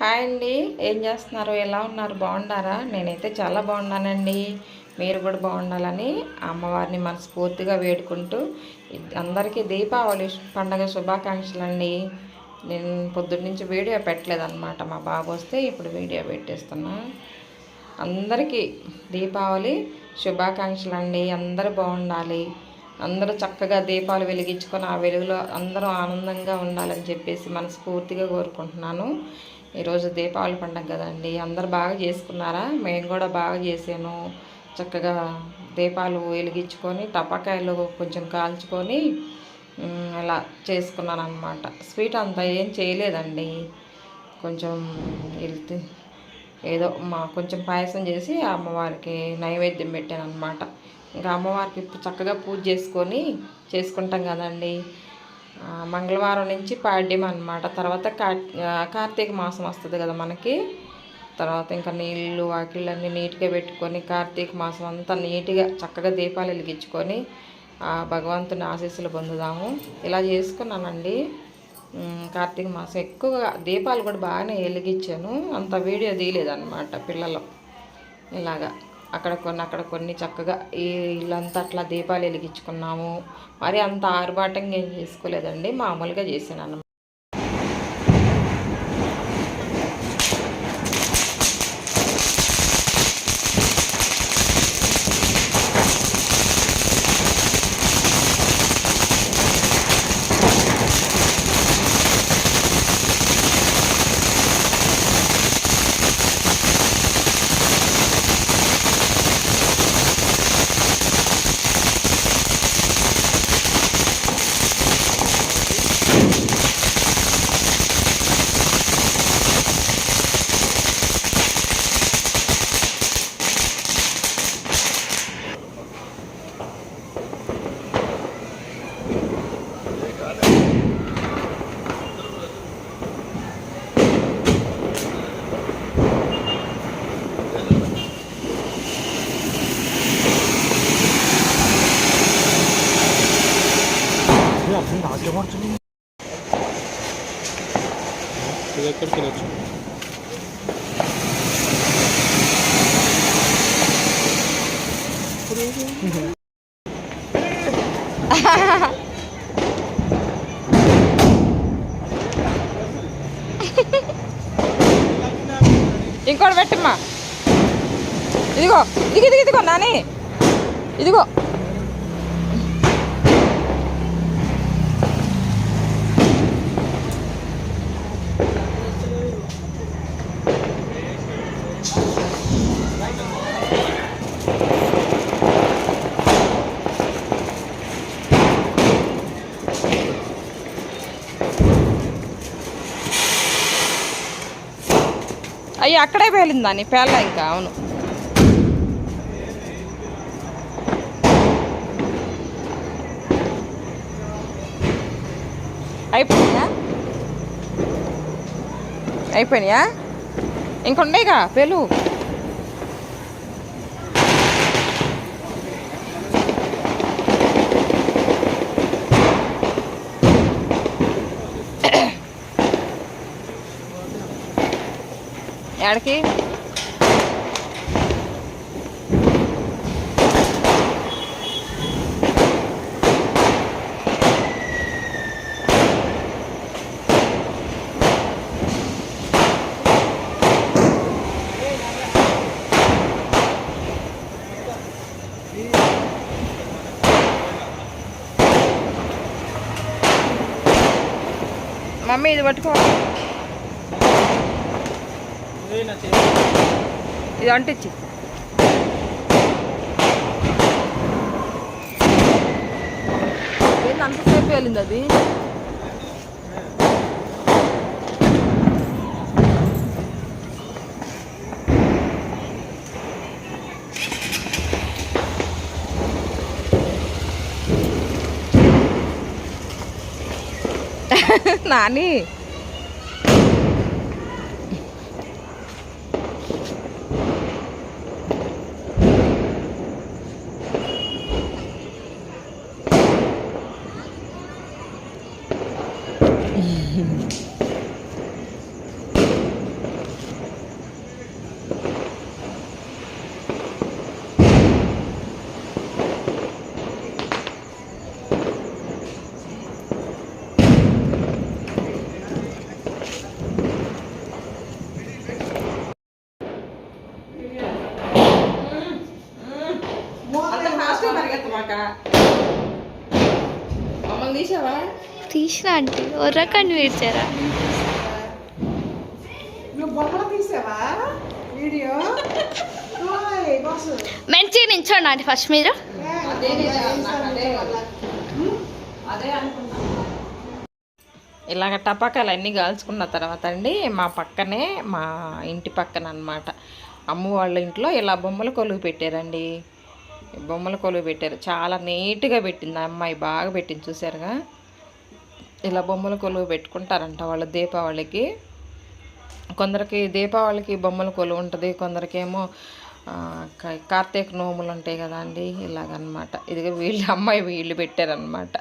Hi అండి. ఏం చేస్తున్నారు? ఎలా ఉన్నారు? బాగున్నారా? నేనైతే చాలా బాగున్నానండి. మీరు కూడా బాగుండాలని అమ్మవారిని మనస్ఫూర్తిగా వేడుకుంటూ అందరికీ దీపావళి పండగ శుభాకాంక్షలు అండి. నేను పొద్దున్నుంచి వీడియో పెట్టలేదన్నమాట. మా బాబు వస్తే ఇప్పుడు వీడియో పెట్టేస్తున్నా. అందరికీ దీపావళి శుభాకాంక్షలు అండి. అందరూ బాగుండాలి, అందరూ చక్కగా దీపాలు వెలిగించుకొని ఆ వెలుగులో అందరూ ఆనందంగా ఉండాలని చెప్పేసి మనస్ఫూర్తిగా కోరుకుంటున్నాను. ఈరోజు దీపావళి పండుగ కదండి, అందరు బాగా చేసుకున్నారా? మేము కూడా బాగా చేసాను. చక్కగా దీపాలు వెలిగించుకొని టపాకాయలు కొంచెం కాల్చుకొని ఇలా చేసుకున్నాను అనమాట. స్వీట్ అంతా ఏం చేయలేదండి, కొంచెం వెళ్తే ఏదో కొంచెం పాయసం చేసి అమ్మవారికి నైవేద్యం పెట్టాను అనమాట. ఇంకా అమ్మవారికి చక్కగా పూజ చేసుకుంటాం కదండి. మంగళవారం నుంచి పాడ్యం అనమాట. తర్వాత కార్తీక మాసం వస్తుంది కదా మనకి. తర్వాత ఇంకా నీళ్ళు వాకిళ్ళన్నీ నీట్గా పెట్టుకొని కార్తీక మాసం అంతా నీట్గా చక్కగా దీపాలు వెలిగించుకొని భగవంతుని ఆశీస్సులు పొందుదాము. ఇలా చేసుకున్నానండి. కార్తీక మాసం ఎక్కువగా దీపాలు కూడా బాగానే వెలిగించాను. అంత వీడియో తీయలేదన్నమాట పిల్లలు. ఇలాగా అక్కడ కొన్ని చక్కగా ఈ ఇల్లంతా అట్లా దీపాలు వెలిగించుకున్నాము. మరి అంత ఆర్భాటంగా ఏం చేసుకోలేదండి, మామూలుగా చేసాను. ఇది ఎక్కడికి వెళ్ళచ్చు? ఇంకోటి పెట్టమ్మా. ఇదిగో ఇదిగో నాని, ఇదిగో అయ్యి అక్కడే పేలిందని పేల ఇంకా. అవును, అయిపోయినాయా? ఇంకొండేగా పేలు. ఎక్కడికి? మమ్మీ ఇది పట్టుకో, ఇది అంటించి. అంతసేపు వెళ్ళింది అది. నాని కొడక మమ్మల్ని తీసావా? తీసిన అంటే ఒర్రకండి విడిచారా? నువ్వు బొమ్మలు తీసావా వీడియో? మంచిగా నించోండి అంటే ఫస్ట్ మీరు. అదే అనుకున్నా. ఇలాగ టపాకాయలు అన్నీ కాల్చుకున్న తర్వాత అండి మా పక్కనే మా ఇంటి పక్కన అనమాట అమ్మ వాళ్ళ ఇంట్లో ఇలా బొమ్మల కొలువు పెట్టారండి. బొమ్మల కొలువు పెట్టారు, చాలా నీట్గా పెట్టింది ఆ అమ్మాయి, బాగా పెట్టింది చూసారుగా. ఇలా బొమ్మల కొలువు పెట్టుకుంటారంట వాళ్ళు దీపావళికి. కొందరికి దీపావళికి బొమ్మల కొలువు ఉంటుంది, కొందరికేమో కార్తీక నోములు ఉంటాయి కదా అండి, ఇలాగనమాట. ఇదిగో వీళ్ళు అమ్మాయి వీళ్ళు పెట్టారనమాట.